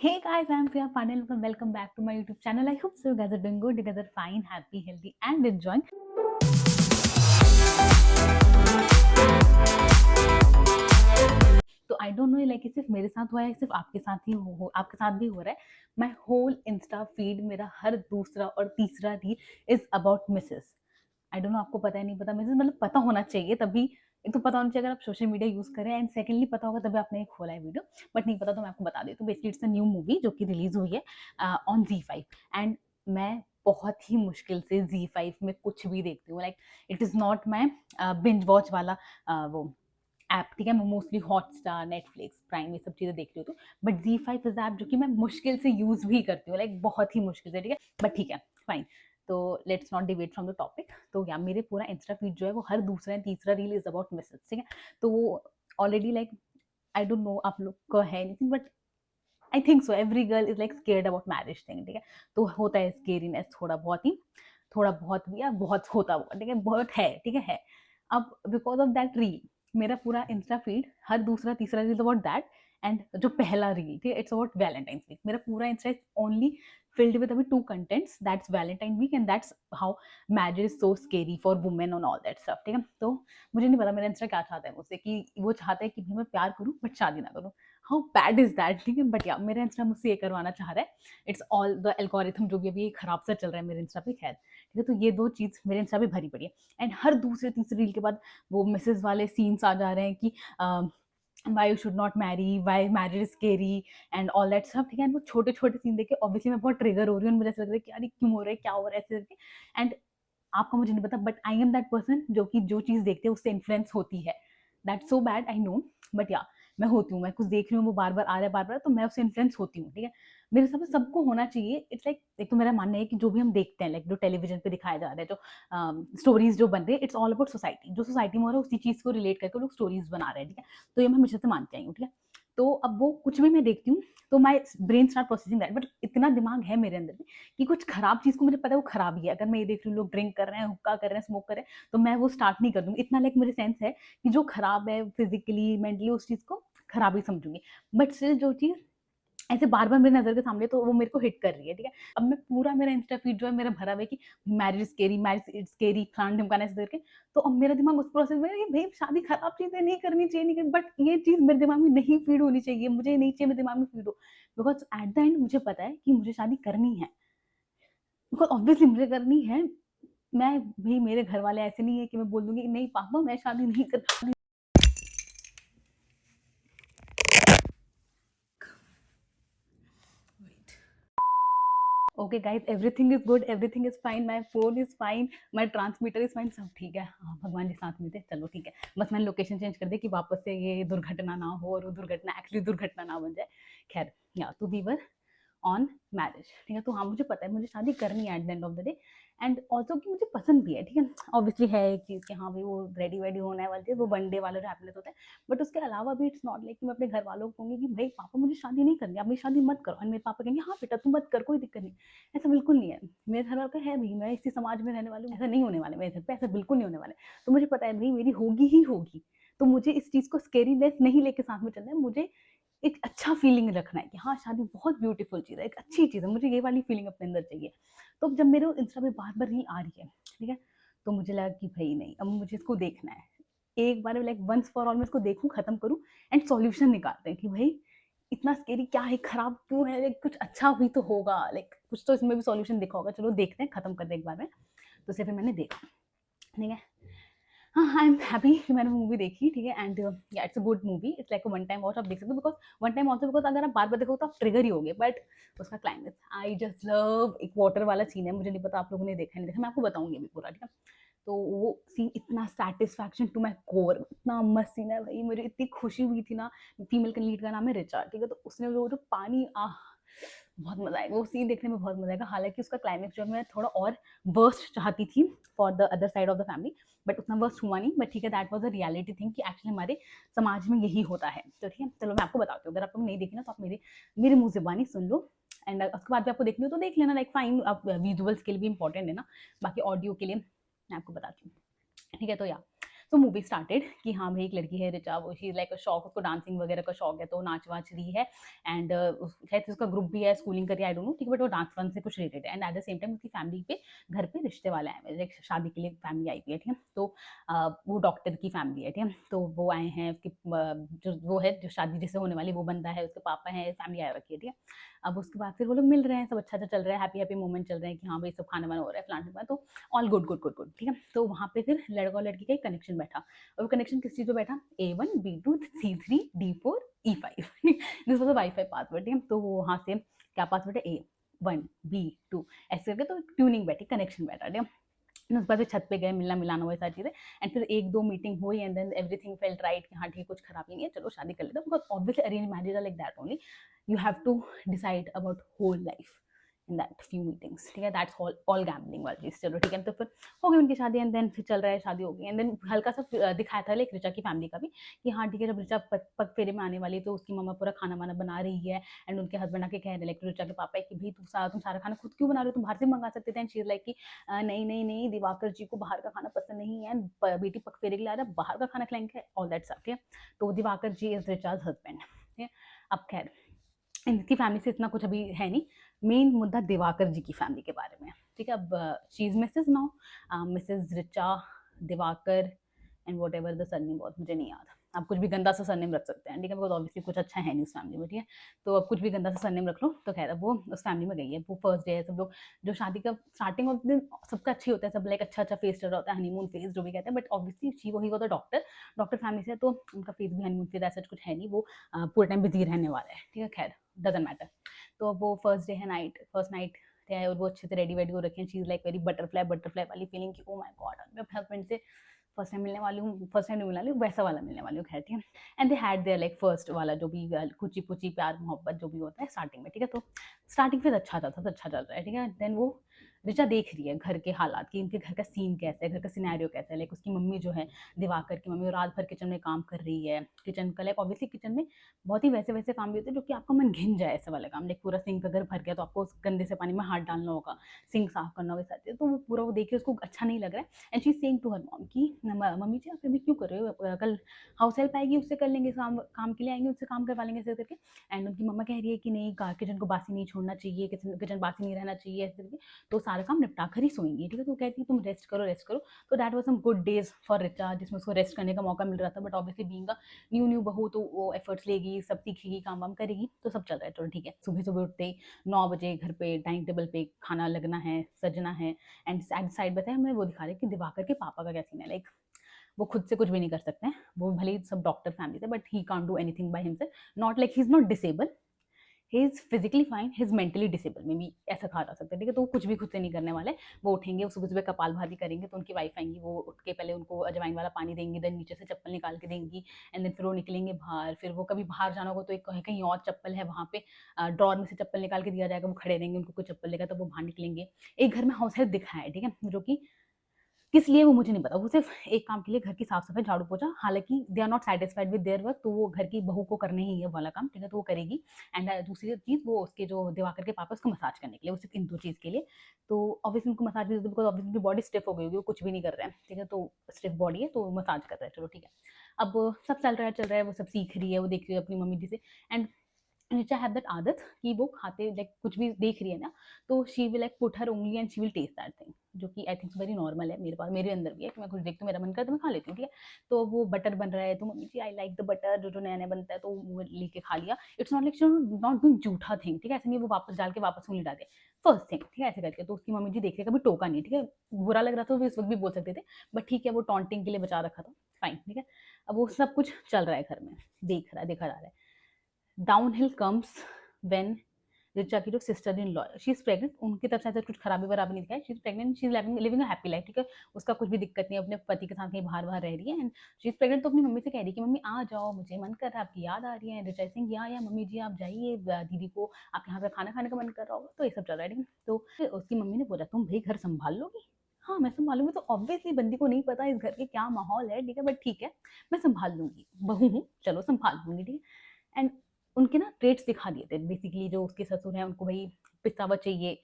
Hey guys, I'm Priya Pandey. Welcome back to my YouTube channel. I hope so you guys are doing good, you guys are fine, happy, healthy, and enjoying. तो I don't know like ये सिर्फ मेरे साथ हुआ है, सिर्फ आपके साथ ही आपके साथ भी हो रहा है. माई होल इंस्टा फीड, मेरा हर दूसरा और तीसरा reel is about Mrs. I don't know आपको पता है नहीं पता, मिसेस मतलब पता होना चाहिए तभी. एक तो पता होना चाहिए अगर आप सोशल मीडिया यूज करें, एंड सेकंडली पता होगा तभी आपने एक खोला है वीडियो. बट नहीं पता तो मैं आपको बता देती हूँ. Basically it's a new movie जो कि रिलीज हुई है ऑन Z5. एंड मैं बहुत ही मुश्किल से Z5 में कुछ भी देखती हूँ. Like it is not my binge watch वाला वो ऐप. ठीक है, मैं मोस्टली हॉटस्टार, नेटफ्लिक्स, प्राइम, ये सब चीज़ें देख रही हूँ. बट Z5 इज ऐप जो कि मैं मुश्किल से यूज भी करती हूँ, लाइक बहुत ही मुश्किल से. ठीक है, बट ठीक है, फाइन. तो let's not डिवेट from the topic. तो या मेरे पूरा इंस्टा फीड जो है वो हर दूसरा या तीसरा रील इज अबाउट मिसेस. ठीक है, तो वो already like I don't know आप लोग को है नहीं, but I think so every girl is like scared about marriage thing. ठीक है, तो होता है स्केरीनेस थोड़ा बहुत भी या बहुत होता हुआ. ठीक है, बहुत है. ठीक है. अब बिकॉज ऑफ दैट रील मेरा पूरा इंस्टा फीड हर दूसरा तीसरा रील अबाउट दैट. एंड जो पहला रील, ठीक है, इट्स अबाउट वैलेंटाइंस वीक. मेरा पूरा इंस्टा ओनली filled with अभी 2 contents. That's Valentine week and that's how marriage is so scary for women and all that stuff. ठीक है, तो मुझे नहीं पता मेरा इंस्टा क्या चाहता है मुझसे, कि वो चाहता है कि भी मैं प्यार करूं बट शादी ना करूं. How bad is that. ठीक है, बट या मेरा इंस्टा मुझसे ये करवाना चाह रहा है. इट्स ऑल द एल्गोरिथम जो भी अभी खराब सा चल रहा है मेरे इंस्टा पे. खैर ठीक है, तो ये दो चीज़ मेरे इंस्टा पे भरी पड़ी है. एंड हर दूसरे तीसरे रील के बाद वो मिसेज वाले सीन्स आ जा रहे हैं कि why you should not marry, why marriage is scary and all that stuff. ठीक है, वो छोटे छोटे सीन देख के ऑब्वियसली मैं बहुत ट्रिगर हो रही हूँ. मुझे ऐसा लग रहा है कि अरे क्यों हो रहा है, क्या हो रहा है, ऐसे करके. एंड आपका मुझे नहीं पता but I am that person जो कि जो चीज़ देखते हैं उससे इन्फ्लुएंस होती है. That's so bad, I know. But या मैं होती हूँ, मैं कुछ देख रही हूँ वो बार बार आ रहा है बार बार, तो मैं उससे इन्फ्लुएंस होती हूँ. ठीक है, मेरे हिसाब से सबको होना चाहिए. इट्स लाइक एक तो मेरा मानना है कि जो भी हम देखते हैं, लाइक जो टेलीविजन पे दिखाया जा रहा है, जो स्टोरीज जो बन रही है, इट्स ऑल अबाउट सोसाइटी. जो सोसाइटी में हो रहा है उसी चीज़ को रिलेट करके लोग स्टोरीज बना रहे हैं. ठीक है, तो ये मैं हमेशा से मानती आई हूँ. ठीक है, तो अब वो कुछ भी मैं देखती हूँ तो my brain start processing that. But इतना दिमाग है मेरे अंदर में कि कुछ खराब चीज़ को मुझे पता है वो खराब ही है. अगर मैं ये देख रही हूँ लोग ड्रिंक कर रहे हैं, हुक्का कर रहे हैं, स्मोक कर रहे हैं, तो मैं वो स्टार्ट नहीं कर दूंगी. इतना लाइक मेरे सेंस है कि जो खराब है फिजिकली मेंटली उस चीज़ को खराब ही समझूंगी. बट स्टिल जो चीज़ ऐसे बार-बार मेरी नज़र के सामने तो वो मेरे को हिट कर रही है. ठीक है, अब मैं पूरा मेरा इंस्टा फीड जो है मेरा भरा हुआ है कि marriage scary, marriage it's scary, फलाना-ढिमकाना ऐसे करके. तो अब मेरा दिमाग उस प्रोसेस में है कि भई शादी खराब चीज़ है, नहीं करनी चाहिए, नहीं करनी. बट ये चीज़ मेरे दिमाग में नहीं फीड होनी चाहिए. मुझे नहीं चाहिए मेरे दिमाग में फीड हो. बिकॉज़ एट द एंड मुझे पता है कि मुझे शादी करनी है. बिकॉज़ ऑब्वियसली मुझे करनी है. मैं भई मेरे घर वाले ऐसे नहीं है कि मैं बोल दूँगी नहीं पापा मैं शादी नहीं कर. Okay guys, everything is good, everything is fine, my phone is fine, my transmitter is fine, सब ठीक है. हाँ, भगवान जी साथ में थे, चलो ठीक है. बस मैंने लोकेशन चेंज कर दी कि वापस से ये दुर्घटना ना हो और वो दुर्घटना एक्चुअली दुर्घटना ना बन जाए. खैर या तो वी वर ऑन मैरिज. ठीक है, तो हाँ मुझे पता है मुझे शादी करनी है at the end of the day. And also कि मुझे पसंद भी है. ठीक है, ऑब्वियसली है एक चीज़ कि हाँ भाई वो रेडी वेडी होने वाली है, वो वन डे वाला जो हैप्पीनेस होता है. बट उसके अलावा भी इट्स नॉट लाइक कि मैं अपने घर वालों को कहूँगी कि भाई पापा मुझे शादी नहीं करनी, आप मेरी शादी मत करो. एंड मेरे पापा कहेंगे हाँ बेटा तू मत कर, कोई दिक्कत नहीं. ऐसा बिल्कुल नहीं है. मेरे घर वालों का है भी, मैं इसी समाज में रहने वाली हूँ, ऐसा नहीं होने वाला मेरे घर पे, ऐसा बिल्कुल नहीं होने वाला. तो मुझे पता है भाई मेरी होगी ही होगी. तो मुझे इस चीज़ को स्केरीनेस नहीं लेके साथ में चलना है. मुझे एक अच्छा फीलिंग रखना है कि हाँ शादी बहुत ब्यूटीफुल चीज़ है, एक अच्छी चीज़ है. मुझे ये वाली फीलिंग अपने अंदर चाहिए. तो अब जब मेरे इंस्टा पे बार बार रील आ रही है, ठीक है, तो मुझे लगा कि भाई नहीं अब मुझे इसको देखना है. एक बार लाइक वंस फॉर ऑल मैं इसको देखूं, खत्म करूं एंड सॉल्यूशन निकालते हैं कि भाई इतना स्केरी क्या है, खराब क्यों है, लाइक कुछ अच्छा भी तो होगा, लाइक कुछ तो इसमें भी सॉल्यूशन दिखा होगा. चलो देखते हैं, खत्म कर दे एक बार में. तो सिर्फ मैंने देखा. ठीक है, हाँ, आई एम हैप्पी कि मैंने मूवी देखी. ठीक है, एंड या it's a good movie. It's like a one time watch, आप देख सकते हो. Because one time also because अगर आप बार-बार देखोगे तो आप ट्रिगर ही होगे. बट उसका क्लाइमेक्स आई जस्ट लव. एक वाटर वाला सीन है, मुझे नहीं पता आप लोगों ने देखा नहीं देखा, मैं आपको बताऊँगी अभी पूरा. ठीक है, तो वो सीन इतना सैटिस्फैक्शन टू माय कोर, इतना मस्त सीन है भाई. मुझे इतनी खुशी हुई थी ना. फीमेल का लीड का नाम है रिचा. ठीक है, तो उसने वो जो पानी बहुत मज़ा आएगा. वो सीन देखने में बहुत मज़ा आएगा. हालाँकि उसका क्लाइमेक्स जो है मैं थोड़ा और वर्स्ट चाहती थी for the other side of the family. But उतना वर्स्ट हुआ नहीं. बट ठीक है, that was a reality thing कि एक्चुअली हमारे समाज में यही होता है. तो ठीक है, चलो मैं आपको बताती हूँ. अगर आप लोग नहीं देखी ना तो आप मेरे मेरे मुँह ज़ुबानी सुन लो. एंड उसके बाद भी आपको देखनी हो तो देख लेना. लाइक फाइन, आप विजुअल्स के लिए भी इंपॉर्टेंट है ना, बाकी ऑडियो के लिए मैं आपको बताती हूँ. ठीक है, तो या तो मूवी स्टार्टेड कि हाँ भाई एक लड़की है रिचा, वो शी लाइक शौक, उसको डांसिंग वगैरह का शौक है, तो नाच वाच रही है एंड शायद से उसका ग्रुप भी है, स्कूलिंग करी आई डोंट नो, ठीक है, बट वो डांस वांस से कुछ रिलेटेड है and at the same time उसकी फैमिली पे घर पे रिश्ते वाले आए हुए हैं, लाइक शादी के लिए फैमिली आई हुई है, ठीक है। तो वो डॉक्टर की फैमिली है, ठीक है, तो वो आए हैं, उसकी जो वो है जो शादी जिससे होने वाली वो बंदा है, उसके पापा है, फैमिली आ रखी है, ठीक है। अब उसके बाद फिर वो लोग मिल रहे हैं, सब अच्छा अच्छा चल रहा है, हैप्पी हैप्पी मोमेंट चल रहे हैं कि हाँ भाई सब खाना वाना हो रहा है फलाना, तो all good good good good, ठीक है। तो वहाँ पे फिर लड़का और लड़की का एक कनेक्शन बैठा, और वो कनेक्शन किस चीज़ पे बैठा, A1 B2 C3 D4 E5 this was wifi password, ठीक है। तो वो वहाँ से क्या पासवर्ड है, A1 B2 ऐसे करके तो ट्यूनिंग बैठी, कनेक्शन बैठा, ठीक है। उसके बाद छत पे गए, मिलना मिलाना हुआ, सारी चीज़ें एंड फिर एक दो मीटिंग हुई and then everything felt right कि हाँ ठीक है, कुछ खराबी नहीं है, चलो शादी कर लेते हैं, because obviously arrange marriage are like that only, you have to decide about whole life in that few meetings, ठीक है, दैट्स ऑल गैम्बलिंग वाली चीज़, चलो ठीक है। तो फिर हो गई उनकी शादी एंड देन फिर चल रहा है, शादी हो गई एंड देन हल्का सा दिखाया था लाइक रिचा की फैमिली का भी कि हाँ ठीक है, जब रिचा पग फेरे में आने वाली तो उसकी मम्मा पूरा खाना वाना बना रही है एंड उनके हस्बैंड आके कह रहे लाइक रिचा के पापा कि भाई तुम सारा खाना खुद क्यों बना रहे हो, तुम बाहर से मंगा सकते थे एंड शी इज लाइक कि नहीं नहीं नहीं, दिवाकर जी को बाहर का खाना पसंद नहीं है, बेटी पग फेरे के लिए आ रहा है, बाहर का खाना खिलाएंगे, ऑल दैट स्टफ, ठीक है। तो दिवाकर जी इज रिचाज हस्बैंड, ठीक है। अब खैर इनकी फैमिली से इतना कुछ अभी है नहीं, मेन मुद्दा दिवाकर जी की फैमिली के बारे में, ठीक है। अब she is Mrs now, Mrs Richa Diwakar and whatever the surname, बहुत मुझे नहीं याद, आप कुछ भी गंदा सा सरनेम रख सकते हैं, ठीक है, बिकॉज ऑब्वियसली कुछ अच्छा है नहीं उस फैमिली में, ठीक है। तो अब कुछ भी गंदा सा सरनेम रख लो, तो खैर अब वो उस फैमिली में गई है, वो फर्स्ट डे है, सब लोग जो शादी का स्टार्टिंग ऑफ दिन सबका अच्छी होता है, सब लाइक अच्छा अच्छा फेस चल रहा होता है, हनीमून फेस जो भी कहते हैं, बट ऑब्वियसली शी वही वो तो डॉक्टर फैमिली से है, तो उनका फेस भी हनीमून फेस ऐसा कुछ है नहीं, वो पूरे टाइम बिजी रहने वाला है, ठीक है, खैर डजंट मैटर। तो अब वो फर्स्ट डे है, फर्स्ट नाइट है, और वो अच्छे से रेडी वेडी हो रखे हैं, she is like very butterfly वाली फीलिंग कि ओ माय गॉड मैं अपने हस्बैंड से फर्स्ट टाइम मिलने वाली हूँ, फर्स्ट टाइम नहीं मिलने वाली हूँ, वैसा वाला मिलने वाली हूँ, खैर ठीक है। And they had there like first वाला जो भी कुची पुची प्यार मोहब्बत जो भी होता है स्टार्टिंग में, ठीक है। तो स्टार्टिंग फिर अच्छा था, सब अच्छा चल रहा है, ठीक है। देन वो ऋचा देख रही है घर के हालात कि इनके घर का सीन कैसा है, घर का सिनेरियो कैसा है, लाइक उसकी मम्मी जो है दिवाकर की मम्मी, वो रात भर किचन में काम कर रही है, किचन का लाइक ऑब्वियसली किचन में बहुत ही वैसे वैसे काम भी होते हैं जो कि आपका मन घिन जाए, ऐसे वाले काम, लाइक पूरा सिंक अगर भर गया तो आपको उस गंदे से पानी में हाथ डालना होगा, सिंक साफ करना होगा, साथ तो वो पूरा वो देख के उसको अच्छा नहीं लग रहा है and she is saying to her mom कि मम्मी जी आप अभी क्यों कर रहे हो, कल हाउस हेल्प आएगी उससे कर लेंगे, काम के लिए आएंगे उससे काम करवा लेंगे, ऐसे करके। एंड उनकी मम्मा कह रही है कि नहीं किचन को बासी नहीं छोड़ना चाहिए, किचन बासी नहीं रहना चाहिए, ऐसे करके तो सारा काम निपटा कर ही सोएंगी, ठीक है। तो कहती है तुम रेस्ट करो रेस्ट करो। तो that was some good days for Richa जिसमें उसको रेस्ट करने का मौका मिल रहा था, but obviously being a new बहू तो वो एफर्ट्स लेगी, सब सीखेगी, काम वाम करेगी, तो सब चल रहा है, चलो ठीक है। सुबह सुबह उठते ही 9 बजे घर पे डाइनिंग टेबल पे खाना लगना है, सजना है एंड साइड बाय साइड हमें वो दिखा रहे कि दिवाकर के पापा का क्या सीन है, लाइक वो खुद से कुछ भी नहीं कर सकते हैं, वो भले ही सब डॉक्टर फैमिली थे but he can't do anything by himself, not like he is not disable, he is physically fine, he is mentally disable में भी ऐसा कहा जा सकता है, ठीक है। तो वो कुछ भी खुद से नहीं करने वाले, वो उठेंगे, वो सुबह सुबह कपाल भाती करेंगे, तो उनकी वाइफ आएंगी, वो उठ के पहले उनको अजवाइन वाला पानी देंगी, देन नीचे से चप्पल निकाल के देंगी एंड देन फिर वो निकलेंगे बाहर, फिर वो कभी बाहर जाना होगा तो एक कहीं कहीं और चप्पल है वहाँ पे ड्रॉर में से चप्पल निकाल के दिया जाएगा, वो खड़े रहेंगे, उनको कोई चप्पल देगा तो वो बाहर निकलेंगे। एक घर में हाउस हेल्प दिखा है, ठीक है, जो कि किस लिए वो मुझे नहीं पता, वो सिर्फ एक काम के लिए घर की साफ सफाई झाड़ू पोछा, हालांकि they are not satisfied with their work, तो वो घर की बहू को करने ही है वाला काम, ठीक है, तो वो करेगी। एंड दूसरी चीज वो उसके जो दिवाकर के पापा उसको मसाज करने के लिए, वो सिर्फ इन दो चीज के लिए, तो ऑब्वियसली उनको मसाज भी बिकॉज ऑब्वियसली उनकी बॉडी स्टिफ हो गई होगी, वो कुछ भी नहीं कर रहे हैं, ठीक है, तो स्टिफ बॉडी है तो मसाज कर रहे हैं, चलो ठीक है। अब सब चल रहा है, वो सब सीख रही है, वो देख रही है अपनी मम्मी जी से एंड नीचा हैव दैट आदत कि वो खाते लाइक कुछ भी देख रही है ना, तो she will like put her उंगली and she will taste that thing, जो कि आई थिंक वेरी नॉर्मल है, मेरे पास मेरे अंदर भी है कि मैं कुछ देखती हूँ मेरा मन करता है मैं खा लेती हूँ, ठीक है। तो वो बटर बन रहा है तो मम्मी जी आई लाइक द बटर, जो जो नया नया बनता है तो वो लेके खा लिया, it's not like not doing झूठा थिंग, ठीक है, ऐसा नहीं वो वापस डाल के वापस उंगली डाले फर्स्ट थिंग, ठीक है, ऐसे करके। तो उसकी मम्मी जी देख रहे कभी टोका नहीं, ठीक है, बुरा लग रहा था तो इस वक्त भी बोल सकते थे, बट ठीक है वो टॉन्टिंग के लिए बचा रखा था, फाइन, ठीक है। अब वो सब कुछ चल रहा है घर में, देखा जा रहा है। डाउनहिल कम्स व्हेन रिचा की जो sister in law she is pregnant, उनकी तरफ से ऐसा कुछ खराबी वराबी नहीं दिखाई, she is pregnant, she is living a happy life, ठीक है, उसका कुछ भी दिक्कत नहीं है, अपने पति के साथ कहीं बाहर बाहर रह रही है एंड शी इज प्रेग्नेंट। तो अपनी मम्मी से कह रही है कि मम्मी आ जाओ, मुझे मन कर रहा है, आपकी याद आ रही है, रिचा सिंह या मम्मी जी आप जाइए, दीदी को आपके यहाँ पे खाना खाने का मन कर रहा होगा, तो ये सब चल रहा है, ठीक है। तो उसकी मम्मी ने बोला तुम भाई घर संभाल लोगी, हाँ मैं संभालूंगी, तो ऑब्वियसली बंदी को नहीं पता इस घर के क्या माहौल है, ठीक है, बट ठीक है मैं संभाल लूंगी, बहू हूँ चलो संभाल लूंगी, ठीक है। एंड उनके ना ट्रेट्स दिखा दिए थे। बेसिकली जो उसके ससुर हैं उनको भाई पिस्तावा चाहिए,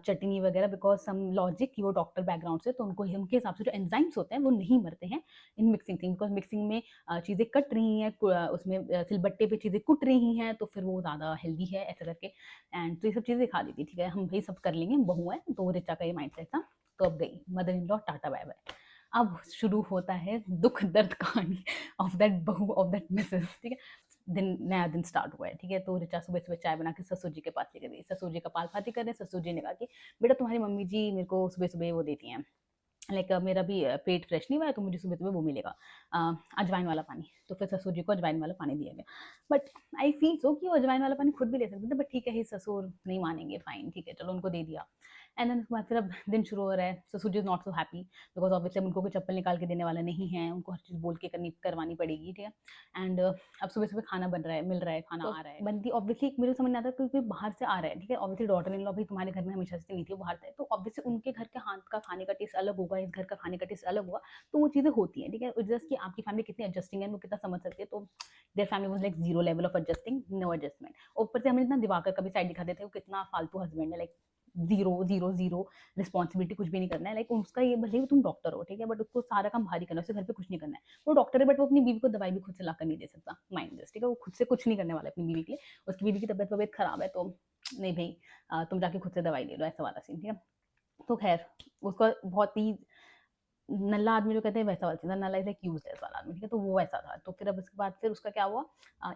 चटनी वगैरह, बिकॉज़ सम लॉजिक कि वो डॉक्टर बैकग्राउंड से, तो उनको उनके हिसाब से जो एंजाइम्स होते हैं वो नहीं मरते हैं इन मिक्सिंग थिंग, बिकॉज़ मिक्सिंग में चीज़ें कट रही हैं, उसमें सिलबट्टे पे चीज़ें कुट रही हैं, तो फिर वो ज़्यादा हेल्दी है ऐसा करके। एंड तो ये सब चीज़ें दिखा दी थी, ठीक है, हम भाई सब कर लेंगे, हम बहू हैं, तो ऋचा का ये माइंडसेट था। तो अब गई mother in law, tata bye bye. अब शुरू होता है दुख दर्द कहानी ऑफ दैट बहू, ऑफ दैट मिसेस, ठीक है। नया दिन स्टार्ट हुआ है, ठीक है। तो ऋचा सुबह सुबह चाय बना के ससुर जी के पास लेकर गई। ससुर जी कपाल भाती कर रहे हैं। ससुर जी ने कहा कि बेटा तुम्हारी मम्मी जी मेरे को सुबह सुबह वो देती हैं, लाइक मेरा भी पेट फ्रेश नहीं हुआ है, तो मुझे सुबह सुबह वो मिलेगा, अजवाइन वाला पानी। तो फिर ससुर जी को अजवाइन वाला पानी दिया गया। बट आई फील सो कि वो अजवाइन वाला पानी खुद भी ले सकते थे, बट ठीक है, ही ससुर नहीं मानेंगे, फाइन, ठीक है, चलो उनको दे दिया। एंड देन उसके बाद फिर अब दिन शुरू हो रहा है। ससुर जी is not so happy, because obviously उनको कोई चप्पल निकाल के देने वाला नहीं है, उनको हर चीज़ बोल के करवानी पड़ेगी, ठीक है। एंड अब सुबह सुबह खाना बन रहा है, मिल रहा है, खाना आ रहा है, बनती ऑब्वियसली मेरे समझ में आता है क्योंकि बाहर से आ रहा है, ठीक है। ऑब्वियसली डॉटर इन लॉ भी तुम्हारे घर में हमेशा से नहीं थी, वो बाहर से, तो ऑब्वियसली उनके घर के हाथ का खाने का टेस्ट अलग होगा, इस घर का खाने का टेस्ट अलग होगा, तो वो चीज़ें होती हैं, ठीक है। जस्ट कि आपकी फैमिली कितनी एडजस्टिंग है, वो कितना समझ सकती है। तो their family was like zero level of adjusting, no adjustment. ऊपर से हमें इतना दिवाकर का भी साइड दिखाते थे, वो कितना फालतू हस्बैंड है, like zero zero zero responsibility, कुछ भी नहीं करना है। लाइक उसका ये, भले ही तुम डॉक्टर हो, ठीक है, बट उसको सारा काम भारी करना है, उसे घर पे कुछ नहीं करना है। वो डॉक्टर है, बट वो अपनी बीवी को दवाई भी खुद से ला कर नहीं दे सकता, माइंड दिस, ठीक है। वो खुद से कुछ नहीं करने वाला है अपनी बीवी के लिए। उसकी बीवी की तबीयत खराब है, तो नहीं भाई, तुम जाके खुद से दवाई ले लो, ऐसा वाला सीन, ठीक है। तो खैर उसका बहुत ही नल्ला आदमी जो कहते हैं वैसा वाला चीज़ था, नल्ला इज़ लाइक यूज़लेस वाला आदमी, ठीक है, तो वो वैसा था। तो फिर अब उसके बाद फिर उसका क्या हुआ,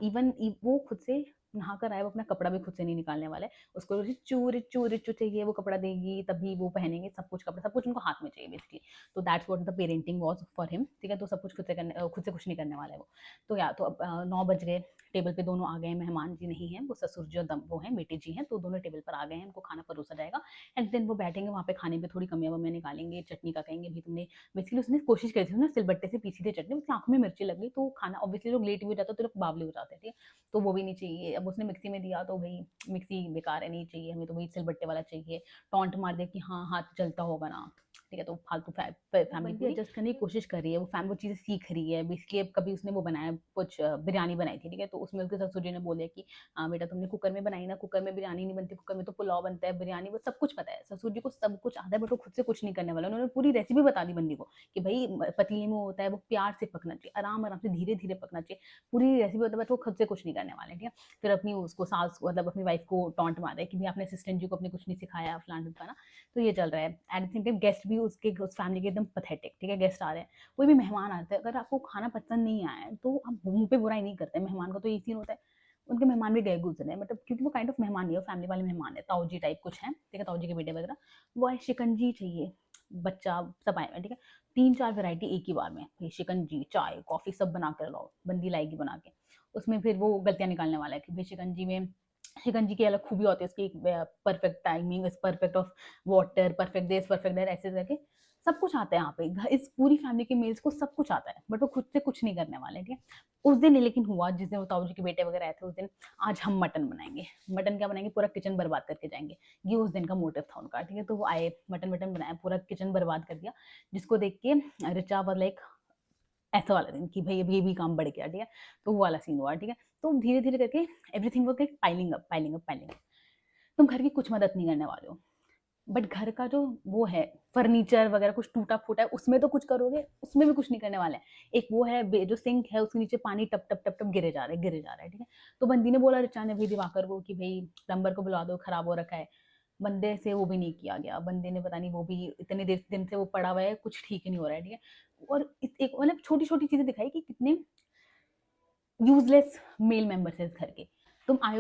इवन वो खुद से नहा कर आए, वो अपना कपड़ा भी खुद से नहीं निकालने वाला है। उसको रिच्चू रिच्चू रिच्चू चाहिए, वो कपड़ा देगी तभी वो पहनेंगे, सब कुछ कपड़ा, सब कुछ उनको हाथ में चाहिए बेसिकली। तो that's what the parenting was for him, ठीक है। तो सब कुछ खुद से करने, खुद से कुछ नहीं करने वाला है वो। तो या तो अब 9 बज गए, टेबल पे दोनों आ गए, मेहमान जी नहीं हैं, वो ससुर जी और वो हैं बेटे जी हैं, तो दोनों टेबल पर आ गए हैं, उनको खाना परोसा जाएगा। एंड देन वो बैठेंगे वहाँ पे, खाने पे थोड़ी कमियाँ-वमियाँ निकालेंगे, चटनी का कहेंगे भाई तुमने, बेसिकली उसने कोशिश करी थी ना सिलबट्टे से पीसी थी चटनी, उसकी आँखों में मिर्ची लग गई, तो खाना ऑब्वियसली लोग लेट भी हो जाता है, तो लोग बावले हो जाते हैं, ठीक है। तो वो भी नहीं चाहिए। अब उसने मिक्सी में दिया, तो भई मिक्सी बेकार है, नहीं चाहिए हमें, तो वही सिलबट्टे वाला चाहिए। टॉन्ट मार दिया कि हाँ, हाथ जलता होगा ना, ठीक है। तो फालतू फैमिली पूरी एडजस्ट करने की कोशिश कर रही है, वो चीज़ें सीख रही है। बेसिकली अब कभी उसने वो बनाया, कुछ बिरयानी बनाई थी, ठीक है। तो उसमें उसके ससुर जी ने बोला कि बेटा तुमने कुकर में बनाई ना, कुकर में बिरयानी नहीं बनती, कुकर में तो पुलाव बनता है, बिरयानी, वो सब कुछ पता है। ससुर जी को सब कुछ आता है, बट वो खुद से कुछ नहीं करने वाला। उन्होंने पूरी रेसिपी बता दी बंदी को कि भई पतीले में होता है, वो प्यार से पकना चाहिए, आराम-आराम से, धीरे-धीरे पकना चाहिए। पूरी रेसिपी बता, बट वो खुद से कुछ नहीं करने वाले, ठीक है। फिर अपनी उसको सास, मतलब अपनी वाइफ को टॉन्ट मारा है कि भई आपने असिस्टेंट जी को अपने कुछ नहीं सिखाया, फलाना-ढिमकाना। तो ये चल रहा है। At the same time guest भी उसके, उस फैमिली के एकदम पैथेटिक, ठीक है। गेस्ट आ रहे हैं, कोई भी मेहमान आता है, अगर आपको खाना पसंद नहीं आया है, तो आप मुँह पे बुराई नहीं करते। मेहमान का तो यही सीन होता है। उनके मेहमान भी गए गुज़रे, मतलब क्योंकि वो काइंड ऑफ मेहमान नहीं है, वो फैमिली वाले मेहमान है, ताऊ जी टाइप कुछ हैं, ठीक है, ताऊ जी के बेटे वगैरह। वो आए, शिकंजी चाहिए, बच्चा, सब आए हुए हैं, ठीक है। 3-4 वैरायटी एक ही बार में, ये शिकंजी, चाय, कॉफ़ी सब बना कर लाओ, बंदी लाएगी बना के। उसमें फिर वो गलतियाँ निकालने वाला है कि भई शिकंजी की अलग खूबी होती है, उसकी एक perfect timing, is perfect of water, perfect this, perfect that, ऐसे करके सब कुछ आता है यहाँ पे। इस पूरी फैमिली के मेल्स को सब कुछ आता है, बट वो खुद से कुछ नहीं करने वाले, ठीक है। उस दिन ये लेकिन हुआ, जिस दिन वो ताऊ जी के बेटे वगैरह आए थे, उस दिन, आज हम मटन बनाएँगे। मटन क्या बनाएँगे, पूरा किचन बर्बाद करके जाएँगे। ये उस दिन का मोटिव था उनका, ठीक है। तो वो आए, मटन बनाया, पूरा किचन बर्बाद कर दिया, जिसको देख के ऋचा वाज़ लाइक, ऐसा वाला सीन कि भई अब ये भी काम बढ़ गया, ठीक है। तो वो वाला सीन हुआ, ठीक है। तो धीरे-धीरे करके everything was like piling up, piling up, piling up. तुम घर की कुछ मदद नहीं करने वाले हो, बट घर का जो वो है, फर्नीचर वगैरह कुछ टूटा-फूटा है, उसमें तो कुछ करोगे, उसमें भी कुछ नहीं करने वाले हैं। एक वो है जो सिंक है, उसके नीचे पानी टप, टप, टप, टप गिरे जा रहा है, गिरे जा रहा है, ठीक है। तो बंदी ने बोला, ऋचा ने भी दिवाकर को कि भई प्लम्बर को बुला दो, खराब हो रखा है। बंदे से वो भी नहीं किया गया। बंदे ने पता नहीं, वो भी इतने देर दिन से वो पड़ा हुआ है, कुछ ठीक ही नहीं हो रहा है, ठीक है। और इस एक मतलब छोटी-छोटी चीज़ें दिखाई कि कितने यूज़लेस मेल मेंबर्स हैं इस घर के। तुम आए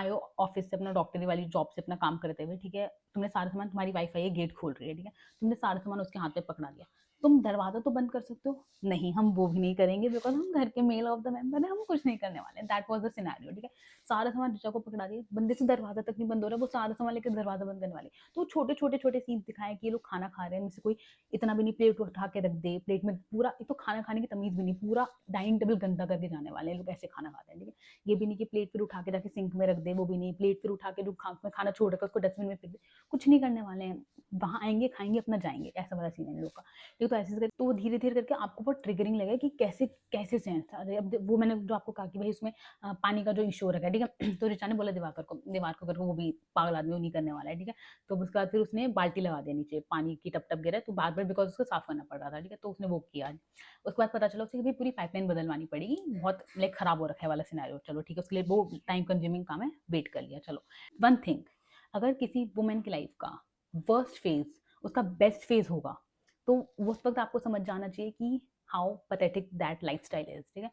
हो ऑफ़िस से, अपना डॉक्टरी वाली जॉब से अपना काम करते हुए, ठीक है? तुमने सारा सामान, तुम्हारी वाइफ़ आई है, गेट खोल रही है, ठीक है? तुमने सारा सामान उसके हाथ पे पकड़ा दिया। तुम दरवाज़ा तो बंद कर सकते हो, नहीं हम वो भी नहीं करेंगे, बिकॉज़ हम घर के मेल ऑफ द मेंबर हैं, हम कुछ नहीं करने वाले हैं। दैट वाज़ द सिनेरियो, ठीक है? सारा सामान ऋचा को पकड़ा दिया, बंदे से दरवाज़ा तक नहीं बंद हो रहा है, वो सारा सामान लेके दरवाज़ा बंद करने वाली। तो छोटे-छोटे सीन्स दिखाए कि ये लोग खाना खा रहे हैं, इनमें से कोई इतना भी नहीं प्लेट उठा के रख दे, प्लेट में पूरा, एक तो खाना खाने की तमीज़ भी नहीं, पूरा डाइनिंग टेबल गंदा करके जाने वाले हैं लोग, ऐसे खाना खाते हैं, ठीक है। ये भी नहीं कि प्लेट फिर उठा के जाके सिंक में रख दे, वो भी नहीं, प्लेट फिर उठा के जो खाना छोड़ रखा है उसको डस्टबिन में फेंक दे, कुछ नहीं करने वाले हैं। वहाँ आएँगे, खाएँगे, अपना जाएँगे, ऐसा वाला सीन है इन लोग का। तो ऐसे करके तो वो धीरे-धीरे करके आपको बहुत ट्रिगरिंग लगेगा कि कैसे कैसे सेंस था। अब वो मैंने जो आपको कहा कि भई उसमें पानी का जो इश्यू हो रखा है, ठीक है? तो ऋचा ने बोला दिवाकर को वो भी पागल आदमी, वो नहीं करने वाला है, ठीक है? तो उसके बाद फिर उसने बाल्टी लगा दिया नीचे, पानी की टप-टप गिरा है तो बार-बार बिकॉज़ उसको साफ करना पड़ रहा था, ठीक है? तो उसने वो किया। उसके बाद पता चला उसे कि भई पूरी पाइपलाइन बदलवानी पड़ेगी, बहुत लाइक खराब हो रखा है वाला सिनेरियो। चलो ठीक है, उसके लिए वो टाइम कंज्यूमिंग काम है, वेट कर लिया चलो। वन थिंग, अगर किसी वुमन की लाइफ़ का वर्स्ट फेज़ उसका बेस्ट फेज़ होगा, तो उस वक़्त आपको समझ जाना चाहिए कि how pathetic that lifestyle is, ठीक है?